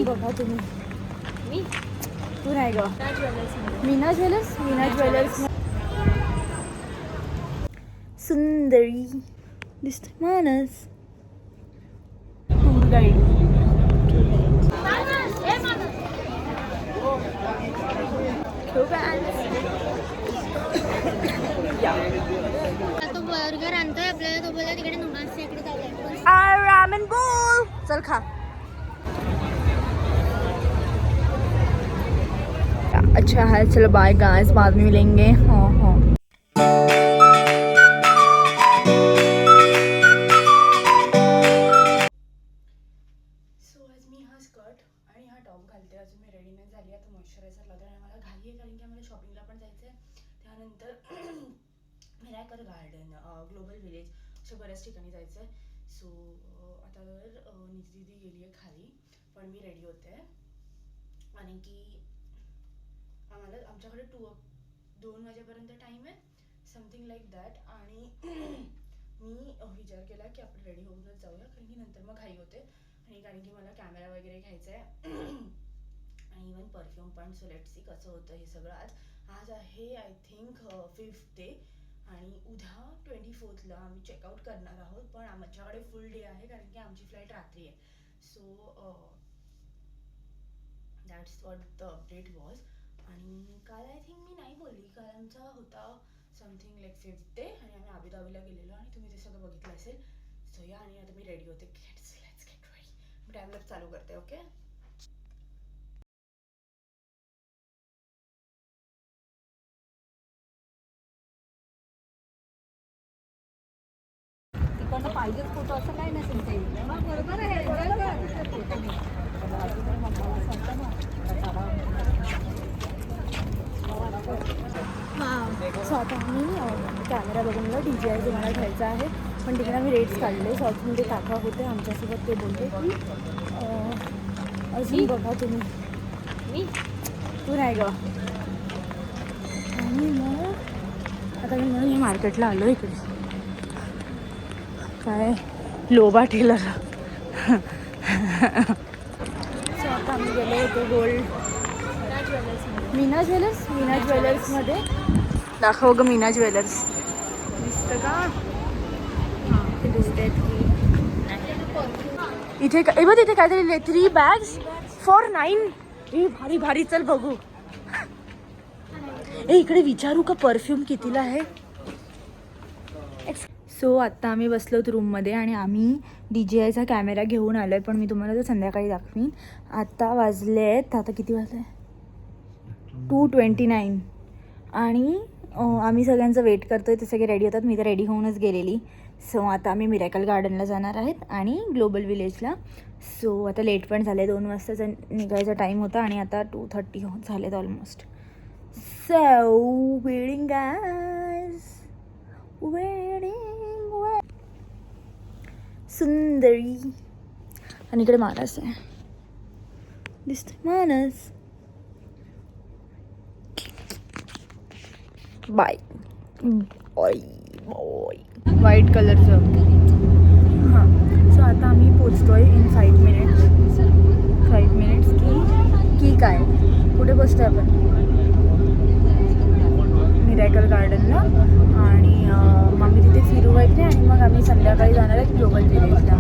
बघा तुम्ही. मी तू नाही ग. मीना ज्वेलर्स सुंदरी दिसते मानस. Tour guide. तो बर्गर आणतोय आपल्याला. तो बोला तिकडे नूडल्स इकडे जाऊया. रामेन बोल. चल खा. अच्छा है, चलो बाय गाइस, बाद में मिलेंगे. हाँ हाँ. सो आज मी हा स्कर्ट आणि हा टॉप घालते. अजून मी रेडी नाही झाली. आता मॉइश्चरायझर लावते आणि मला घाई आहे कारण की आम्हाला शॉपिंगला पण जायचं आहे. त्यानंतर मिराकल गार्डन, ग्लोबल विलेज अशा बऱ्याच ठिकाणी जायचं आहे. सो आता निधी दिदी गेली आहे खाली, पण मी रेडी होते आणि की आम्हाला आमच्याकडे 2 वाजेपर्यंत टाईम आहे, समथिंग लाईक दॅट. आणि मी विचार केला की आपण रेडी होऊनच जाऊया कारण की नंतर मग घाई होते. आणि कारण की मला कॅमेरा वगैरे घ्यायचा आहे आणि इवन परफ्यूम पण. सो लेट्स सी कसं होतं हे सगळं. आज आहे आय थिंक 5th डे आणि उद्या 24th आम्ही चेकआउट करणार आहोत. पण आमच्याकडे फुल डे आहे कारण की आमची फ्लाईट रात्री आहे. So that's what the update was. आणि काल आय थिंक मी नाही बोलली, काल आमचा होता समथिंग लाईक 5th डे आणि आम्ही अबुधाबीला गेलेलो आणि तुम्ही ते सगळं बघितलं असेल. सो या, आणि आता मी रेडी होते. Let's get ready. मी टाइमलॅप चालू करते. ओके. तिकडनं पाहिजेच फोटो असं काही नसेल ते. बरोबर आहे. सो आता आम्ही कॅमेरा बघून DJI तुम्हाला घ्यायचा आहे, पण तिकडे आम्ही रेट्स काढले. शॉर्ट्समध्ये काका होते आमच्यासोबत. ते बोलते की अजून बघा तुम्ही. मी तू नाही ग. आणि मग आता मी म्हणून मार्केटला आलो इकडे. काय लोबा टेलर. सो आता आम्ही गेलो होतो मीना ज्वेलर्समध्ये. दाखव ग मीना ज्वेलर्स. दिसतं का? हां ते दिसते. इथे बघ, इथे काहीतरी 3 bags for 9. भारी भारी. चल बघू. इकडे विचारू का परफ्यूम कितीला आहे. सो आत्ता आम्ही बसलोत रूममध्ये आणि आम्ही DJIचा कॅमेरा घेऊन आलो आहे, पण मी तुम्हाला तो संध्याकाळी दाखवीन. आत्ता वाजले आहेत, आता किती वाजले? 2:29. आणि आम्ही सगळ्यांचं वेट करतो आहे. ते सगळे रेडी होतात. मी तर रेडी होऊनच गेलेली. सो आता आम्ही मिरॅकल गार्डनला जाणार आहेत आणि ग्लोबल विलेजला. सो आता लेट पण झाले. 2 वाजताचा निघायचा टाईम होता आणि आता 2:30 झालेत almost. So waiting guys, waiting. सुंदरी. आणि इकडे मानस आहे. दिसते मानस. Bye boy boy. व्हाईट कलरचं. हां. सो आता आम्ही पोचतोय इन 5 मिनिट्स की काय कुठे बसतोय आपण? मिरॅकल गार्डनला. आणि मग आम्ही तिथे फिरू वगैरे आणि मग आम्ही संध्याकाळी जाणार आहे ग्लोबल विलेजला.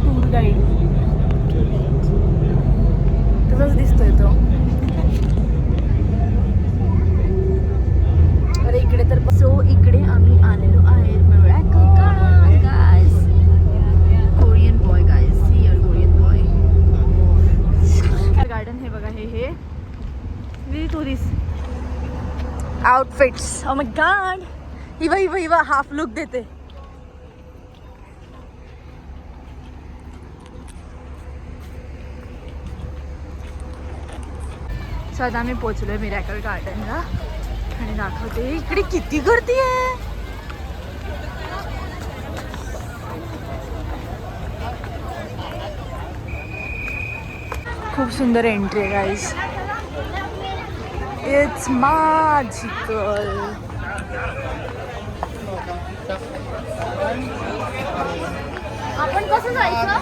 टूर गाईड तसंच दिसतोय तो. अरे इकडे तर. सो इकडे आम्ही आलेलो आहे guys. Korean boy guys. Here Korean boy garden. हे बघा, हे tourist outfits. Oh my god. हिवा हाफ लुक देते. सो आता आम्ही पोचलोय मिरॅकल गार्डनला आणि दाखवते इकडे किती गर्दी आहे. खूप सुंदर एंट्री आहे गाईज. It's magical. कसं जायचं?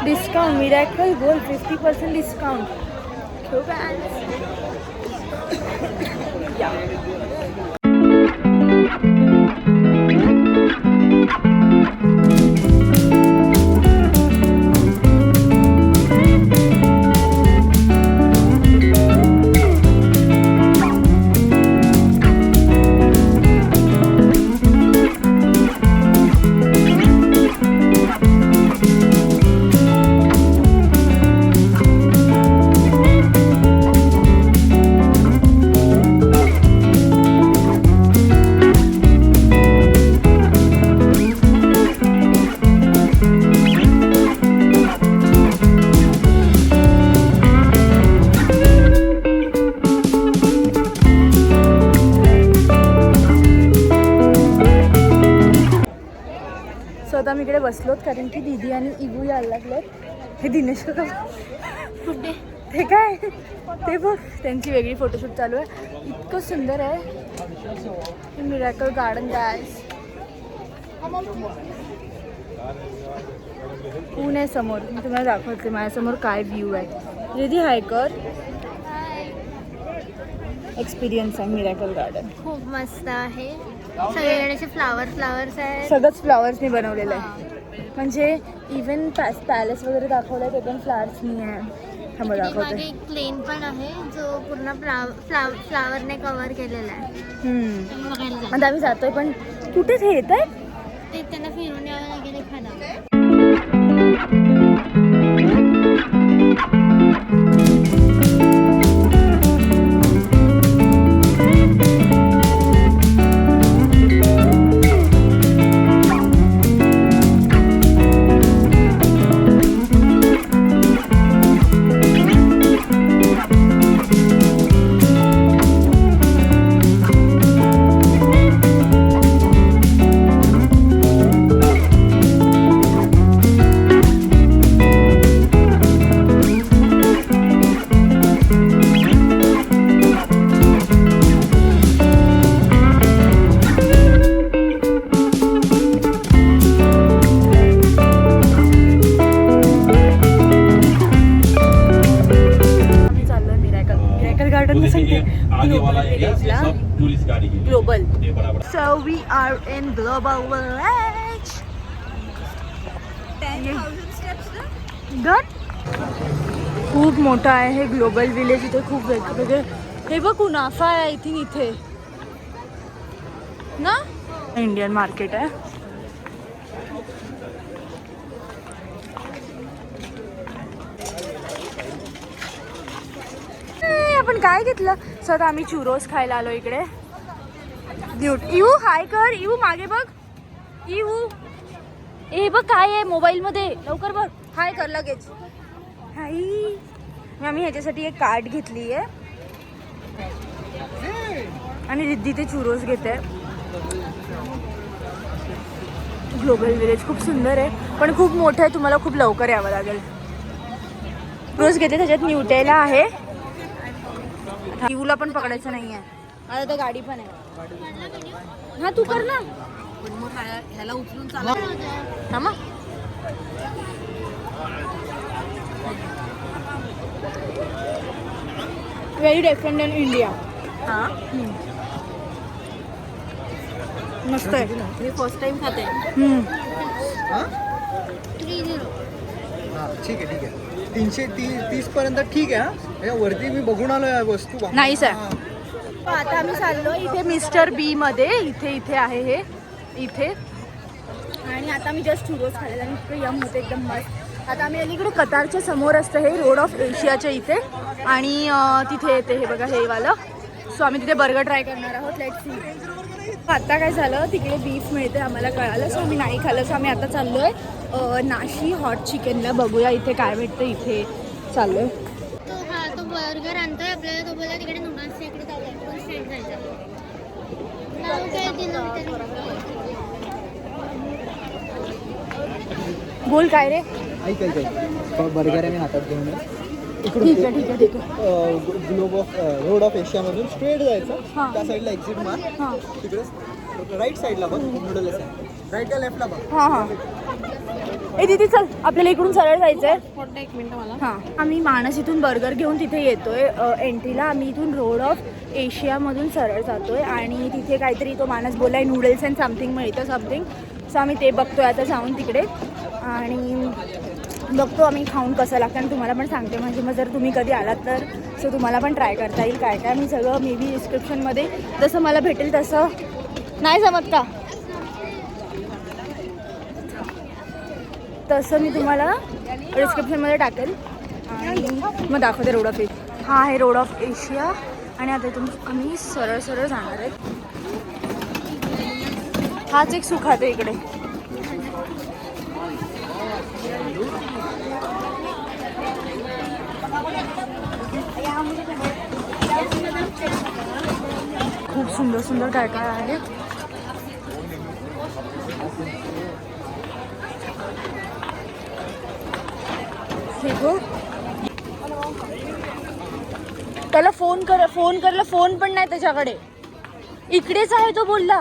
Discount miracle gold 50% discount. आता मी इकडे बसलोत कारण की दीदी आणि इबू यायला लागले. हे दिनेश का कुठे? ते काय ते बघ त्यांची वेगळी फोटोशूट चालू आहे. इतकं सुंदर आहे मिरॅकल गार्डन. गाइस ऊन आहे समोर, मी तुम्हाला दाखवते माझ्यासमोर काय व्ह्यू आहे. दीदी हाय कर. एक्सपिरियन्स आहे मिरॅकल गार्डन. खूप मस्त आहे. सगळीकडे असे फ्लावर्स आहेत. सगळंच फ्लावर्सनी बनवलेलं आहे. म्हणजे इवन पॅलेस वगैरे दाखवलंय ते पण फ्लावर्सनी आहे. थांबा इकडे दाखवते. मागे एक प्लेन पण आहे जो पूर्ण फ्लावरने कव्हर केलेला आहे. तुम्ही बघायला जा. आता आम्ही जातोय पण कुठे ते येत आहे. ते त्यांना फिरून यावं लागेल एखादा. Global. So we are in global village. 10,000 steps Done? खूप मोठा आहे हे ग्लोबल विलेज. इथे खूप वेगवेगळे हे बघ कुनाफा आहे आय थिंक इथे ना. इंडियन मार्केट आहे. आपण काय घेतलं. सर आम्ही चुरोस खायला आलो इकडे. इवू हाय कर. इवू मागे बघ. इवू ए बघ काय आहे मोबाईल मध्ये. लवकर बघ. हाय कर लगेच. हाय. आम्ही ह्याच्यासाठी एक कार्ड घेतली आहे आणि रिद्धी ते चुरोस घेते. ग्लोबल विलेज खूप सुंदर आहे पण खूप मोठं आहे. तुम्हाला खूप लवकर यावं लागेल. रोज घेते त्याच्यात न्यूटेला आहे. इवूला पण पकडायचं नाही आहे. आता तर गाडी पण आहे. हा तू कर ना. ह्याला उचलून चालू. थांबा. Very different in India. हां मस्त आहे. मी फर्स्ट टाइम खाते. 30. ठीक आहे 330 पर्यंत ठीक आहे. वरती मी बघून आलो या वस्तू. नाहीच आहे. आता आम्ही चाललो इथे मिस्टर बी मध्ये. इथे आहे हे इथे. आणि आता मी जस्ट चुरोस खाल्लेला आणि इतकं यम होते एकदम मस्त. आता आम्ही अलीकडे कतारच्या समोर असतं हे रोड ऑफ एशियाच्या इथे आणि तिथे येते हे बघा हे वालं. सो आम्ही तिथे बर्गर ट्राय करणार आहोत. Let's see. आता काय झालं तिकडे बीफ मिळते आम्हाला कळालं. सो आम्ही नाही खाल्लं. सो आम्ही आता चाललोय नाशी हॉट चिकनला. बघूया इथे काय भेटतं. इथे चाललोय. तो बर्गर आणतोय आपल्याला. तो बोला तिकडे नूडल्स इकडे जाऊया, पण स्ट्रेट जायचं. नाव काय दिलं मी त्याने? बोल काय रे. ऐक बर्गर आहे मी हातात घेऊन ठीक आहे ठीक आहे ठीक आहे. ग्लोब ऑफ रोड ऑफ एशियामधून स्ट्रेट जायचं. हां. त्या साईडला एक्झिट मार. हां तिकडे राईट साईडला बघ नूडल्स आहे. राईट का लेफ्टला बघ. हां हां. ए दीदी चल, आपल्याला इकडून सरळ जायचंय. एक मिनिट मला. हां, आम्ही मानस इथून बर्गर घेऊन तिथे येतोय एंट्रीला. आम्ही इथून रोड ऑफ एशियामधून सरळ जातोय आणि तिथे काहीतरी तो मानस बोलाय नूडल्स अँड समथिंग मिळतं समथिंग. सो आम्ही ते बघतोय आता जाऊन तिकडे आणि बघतो आम्ही खाऊन कसं लागतं आणि तुम्हाला पण सांगते. म्हणजे मग जर तुम्ही कधी आलात तर सो तुम्हाला पण ट्राय करता येईल काय काय. मी सगळं मे बी डिस्क्रिप्शनमध्ये जसं मला भेटेल तसं. नाही जमत का तसं मी तुम्हाला डिस्क्रिप्शनमध्ये टाकेल आणि मग दाखवते रोड ऑफ एशिया. हा आहे रोड ऑफ एशिया आणि आता इथून आम्ही सरळ सरळ जाणार आहे. हाच एक सुखात आहे इकडे. खूप सुंदर सुंदर काय काय आहे. त्याला फोन करला, फोन पण नाही त्याच्याकडे. इकडेच आहे तो बोलला.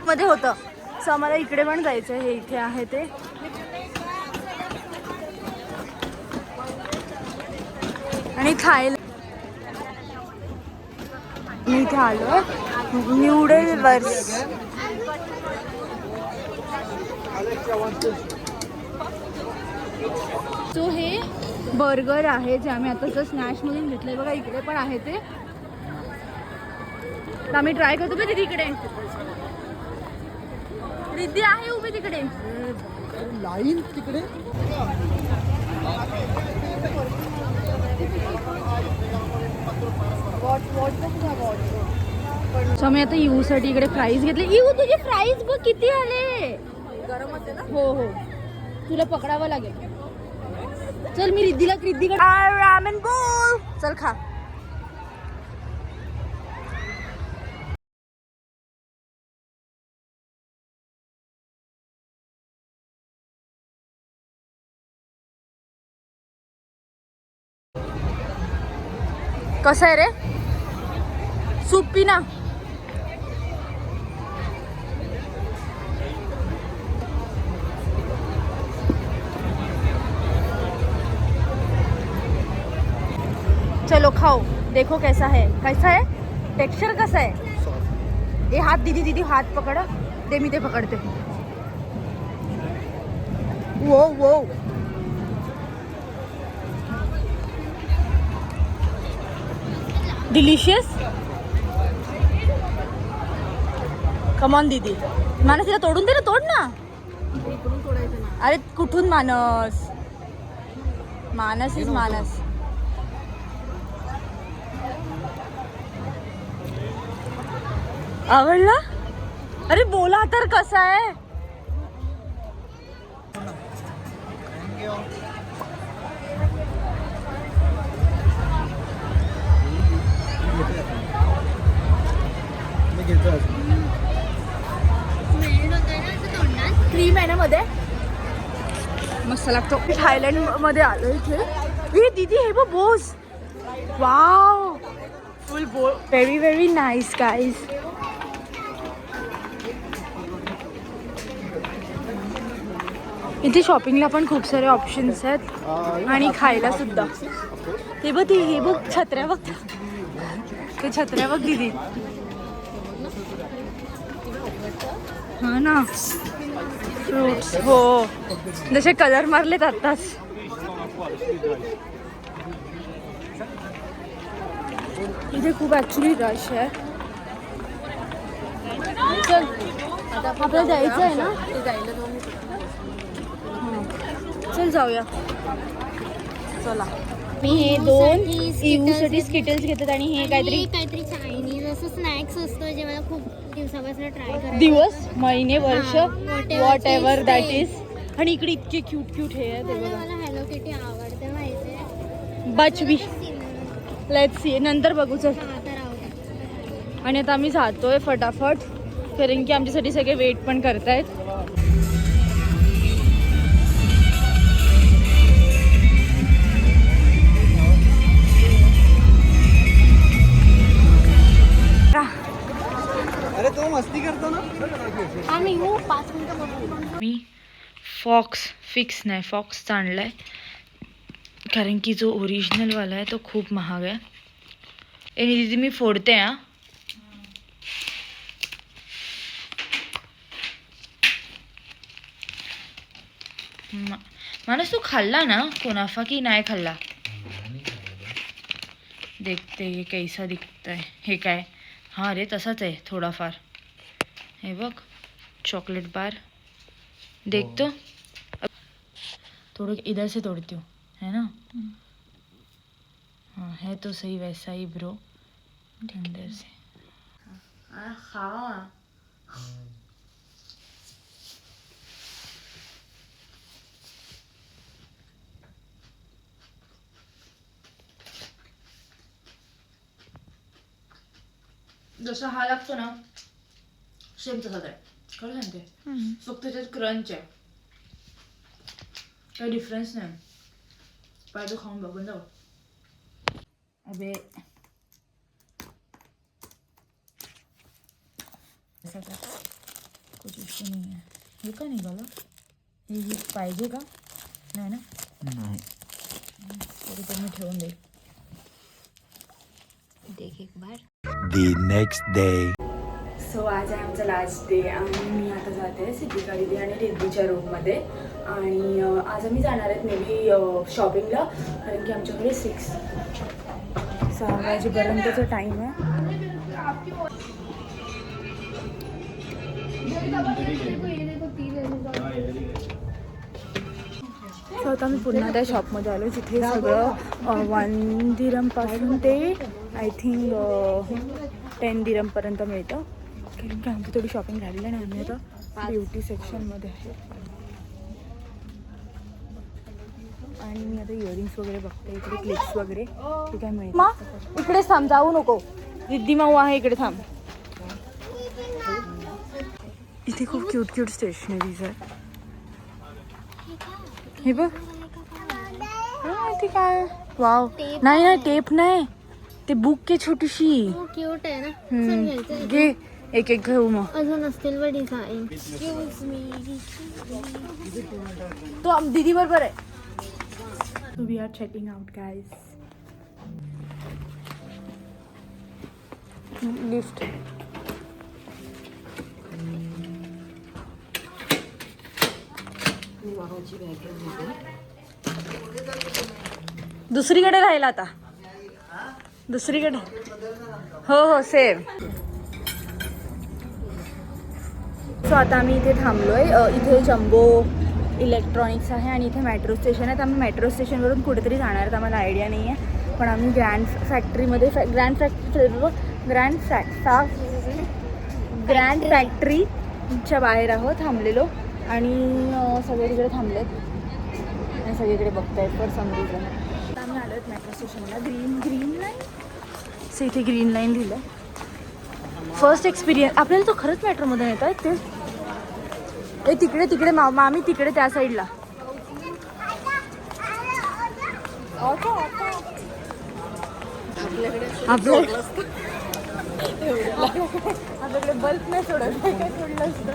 मध्ये होतं सो आम्हाला इकडे पण जायचं. हे इथे आहे ते. आणि खायला मी इथे आलो न्यूडल वर्स. सो हे बर्गर आहे जे आम्ही आता स्नॅशमधून घेतलंय. बघा इकडे पण आहे ते. तर आम्ही ट्राय करतो. बघ तिकडे रिद्धी आहे उभी तिकडे. लाईन तिकडे. सो मी आता यू साठी इकडे फ्राईज घेतले. यू तुझे फ्राईज बघ किती आले. गरम होते ना. हो हो तुला पकडावं लागेल. चल मी रिद्धीकडे रामेन बोल. चल खा. कसं आहे रे सूप पी ना. चलो खाओ देखो कैसा है. कैसा है टेक्स्चर कैसा है. ये हाथ दीदी दीदी हाथ पकड़ दे. मी ते पकडते. वो वो डिलिशियस. कमॉन दीदी. मानस तिला तोडून दे ना. तोड ना. इकडून तोडायचं ना. अरे कुठून मानस. मानस इज मानस. आवडला. अरे बोला तर कसा आहे. क्रीम आहे ना मध्ये. मस्त लागतो. थायलंड मध्ये आलो इथे. हे दीदी हे बघ बोस. वाव फुल बो. Very very nice guys. इथे शॉपिंगला पण खूप सारे ऑप्शन्स आहेत आणि खायला सुद्धा. हे बघ हे बघ छत्र्या बघ. ते छत्र्या बघ दीदी. हा ना फ्रुट्स. हो जसे कलर मारलेत आत्ताच. इथे खूप ॲक्च्युली रश आहे. चल आपल्याला जायचं आहे ना. ते जायला दोन. चल जाऊया. चला मी हे दोन ईवूसाठी स्किटल्स घेतात आणि हे काहीतरी चायनीज असं स्नॅक्स असतं जे मला खूप दिवसापासून ट्राय करायचं. दिवस महिने वर्ष whatever what ever is that ते. इज. आणि इकडे इतके क्यूट क्यूट हे आहे ते बघा. मला हॅलो किटी आवडते माहिती बच बी लेट्स सी नंतर बघू चल. आणि आता आम्ही जातोय फटाफट कारण की आमच्यासाठी सगळे वेट पण करतायत. अरे तो मस्ती करतो ना. आम्ही येऊ 5 मिनिटं बघू. मी फॉक्स आणलाय कारण की जो ओरिजिनलवाला आहे तो खूप महाग आहे. आणि दीदी मी फोडते हा. माणूस तू खाल्ला ना कुनाफा की नाही खाल्ला. देखते ये कैसा दिखता है. हे काय हा रे तसाच आहे थोडाफार. हे बघ चॉकलेट बार देख तो. थोड़ा इधर से तोड़ती हूँ है ना. हाँ है तो सही वैसा ही ब्रो. टेंडर से हाँ जसा हा लागतो ना सेम तसाच आहे. खरं सांगते फक्त त्याच्यात क्रंच आहे. काही डिफरन्स नाही. पाहिजे खाऊन बघून जाऊ. अबे कुछ इश्यू नहीं है. हे का निघालं. हे पाहिजे का नाही ना. नाही तरी पण मी ठेवून देईल. देख एक बार. The next day. सो आज आहे आमचा लास्ट डे आणि मी आता जाते सिद्धिका दीदी आणि रिद्धीच्या रूममध्ये. आणि आज आम्ही जाणार आहेत मे बी शॉपिंगला कारण की आमच्याकडे 6 वाजेपर्यंतचा टाईम आहे. सो आता मी पुन्हा त्या शॉपमध्ये आलो जिथे सगळं 1 दिरमपासून ते आय थिंक 10 दिरमपर्यंत मिळतं. कारण की आमची थोडी शॉपिंग राहिलेली नाही. आम्ही आता ब्युटी सेक्शनमध्ये आहे आणि मी आता इयरिंग्स वगैरे बघते. इकडे क्लिप्स वगैरे ठीक आहे मिळेल. मा इकडेच थांब जाऊ नको. रिद्धी माऊ आहे इकडे थांब. इथे खूप क्यूट क्यूट स्टेशनरीज आहे. हे बघ ते काय वाव. नाही नाही टेप नाही ते बुक के छोटीशी. क्यूट आहे ना. चल घ्यायचं. घे एक एक घेऊ मग. अजून असतील बघ डिझाईन. Excuse me. तो दीदी बरोबर आहे. So we are checking out guys. Lift. दुसरीकडे राहिला आता. दुसरीकडे हो हो सेम. सो आता आम्ही इथे थांबलोय. इथे जम्बो इलेक्ट्रॉनिक्स आहे आणि इथे मेट्रो स्टेशन आहे. तर आम्ही मेट्रो स्टेशनवरून कुठेतरी जाणार आहेत. आम्हाला आयडिया नाही आहे पण आम्ही ग्रँड फॅक्टरीच्या बाहेर आहोत थांबलेलो. आणि सगळीकडे थांबलेत आणि सगळीकडे बघतायत फॉर सम रिझन. आता आम्ही आलो आहेत मेट्रो स्टेशनला. Green line. सो इथे ग्रीन लाईन लिहिलं आहे. First experience. आपल्याला तो खरंच मेट्रोमध्ये येत आहेत ते. तिकडे मामी तिकडे त्या साईडला. आपल्याकडे बल्ब नाही सोडत. सोडलं असतं.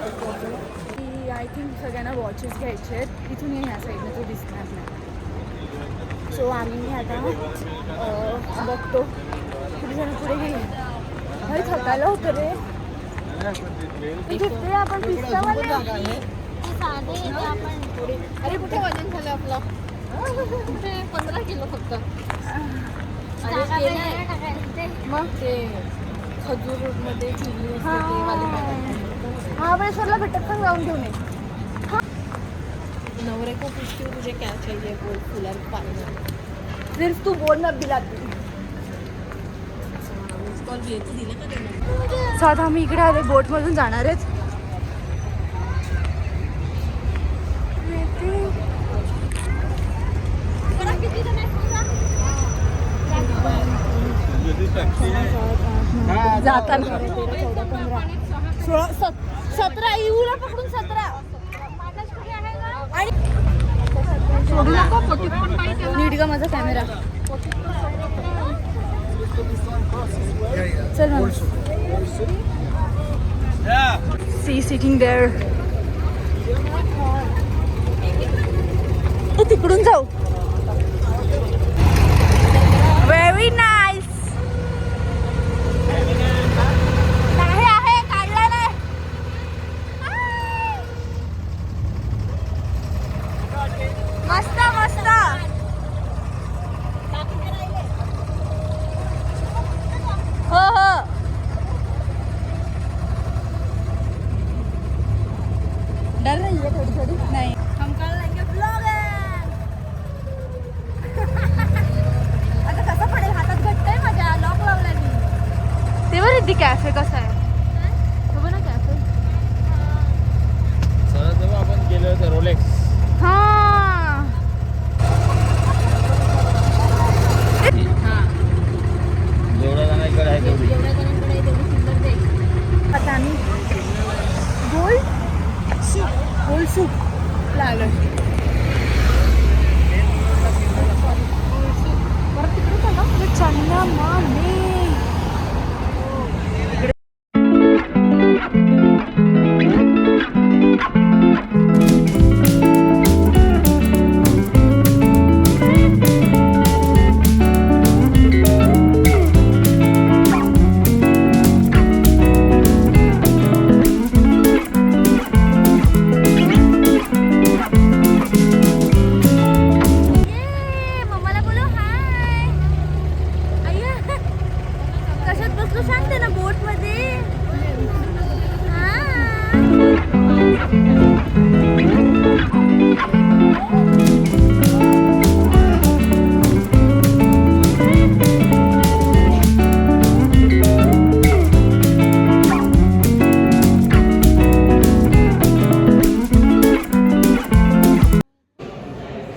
आय थिंक सगळ्यांना वॉचेस घ्यायचे आहेत. इथून ह्या साईडनं तो दिसणार नाही. सो आम्ही आता बघतो किती जण पुढे घेईल. अरे थकायला होतं रे. इथे आपण पिस्तावाले साधे आपण. अरे कुठे वजन झालं आपलं. 15 किलो फक्त. मग ते खजूरमध्ये चिली महाबळेश्वरला भेटत पण जाऊन घेऊन ये. नवरे को पूछती हूँ तुझे क्या चाहिए बोल. कूलर पानी. सिर्फ तू बोल ना बिलाती. सो आता आम्ही इकडे आले बोटमधून जाणार आहेत. जाताना 17 येऊला पकडून 17 आणि नीट का माझा कॅमेरा चल मग सी सिटिंग देअर तिकडून जाऊ व्हेरी नाईस नाही आहे काढला नाही मस्त मस्त हो हो डर नाही आहे थोडी थोडी नाही हम कर लेंगे ब्लॉगर आता कसं पडेल हातात घट्ट आहे माझ्या लॉक लावला मी ते बरं ती कॅफे कसा आहे तो बघ ना कॅफे जेव्हा आपण गेलो होतो रोलेक्स हा जेवढा जणांकडे आहे तेवढी आता आम्ही गोल्ड सूप लागलं परत तिकडे चला चन्ना माने मम्माला बोलो हाय अय्या कशात बसलो सांगते ना बोट मध्ये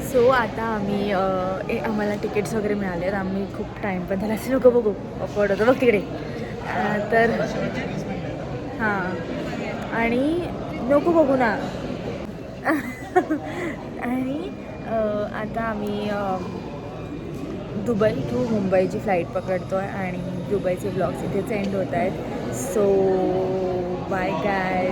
सो आता आम्ही आम्हाला तिकीट्स वगैरे मिळाले आहेत आम्ही खूप टाईम पण झाला असे लोक बघू ऑकवर्ड होतं बघ तिकडे तर हां आणि नको बघू ना आणि आता आम्ही दुबई टू मुंबईची फ्लाईट पकडतो आहे आणि दुबईचे ब्लॉग्स इथेच एंड होत आहेत सो बाय गाय